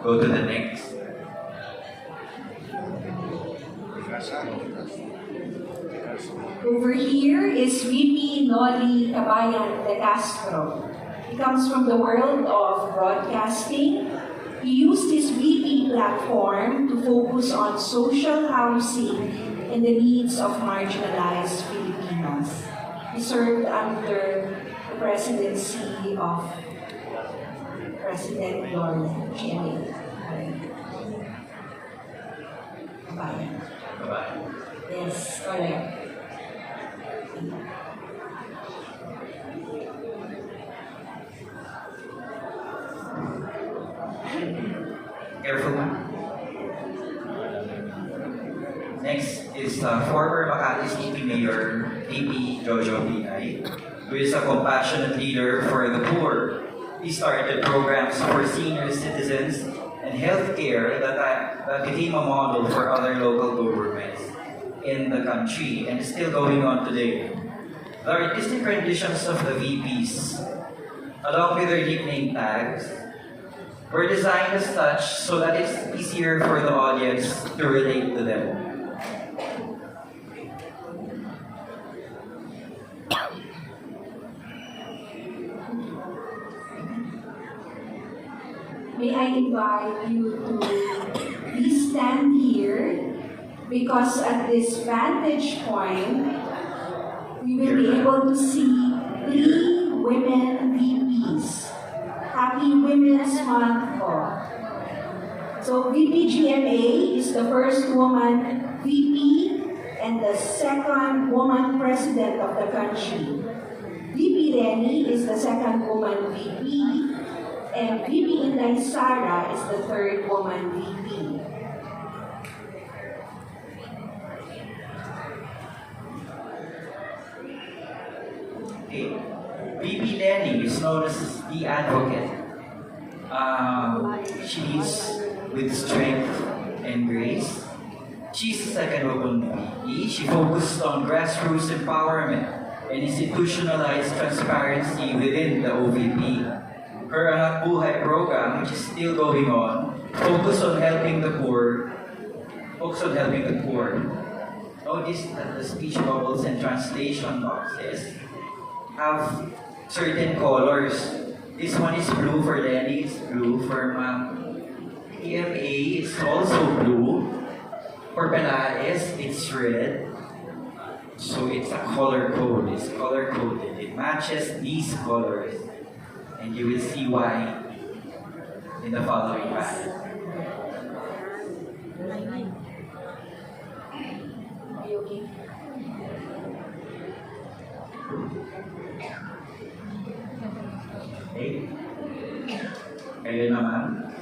go to the next. Over here is VP Noli Cabayan de Castro. He comes from the world of broadcasting. He used his VP platform to focus on social housing and the needs of marginalized Filipinos. He served under the presidency of President Gloria GMA. Cabayan. Bye-bye. Yes, correct. Careful man. Next is former Makati City Mayor VP Jojo Binay, who is a compassionate leader for the poor. He started programs for senior citizens and healthcare that became a model for other local governments in the country and is still going on today. The artistic renditions of the VPs, along with their nickname tags, were designed as such so that it's easier for the audience to relate to them. May I invite you to please stand here because at this vantage point, we will be able to see 3 women VPs. Happy Women's Month po. So VP GMA is the first woman VP and the second woman president of the country. VP Lenny is the second woman VP and VP Inday Sara is the third woman VP. Okay. VP Lenny is known as the advocate. She leads with strength and grace. She's the second woman VP. She focused on grassroots empowerment and institutionalized transparency within the OVP. Her Anak Buhay program, which is still going on, focus on helping the poor. Notice that the speech bubbles and translation boxes have certain colors. This one is blue for Lenny, it's blue for EMA, it's also blue. For Pelaez, it's red. So it's a color code, it's color coded. It matches these colors. And you will see why in the following pattern. Are you okay? Okay? Kayo naman.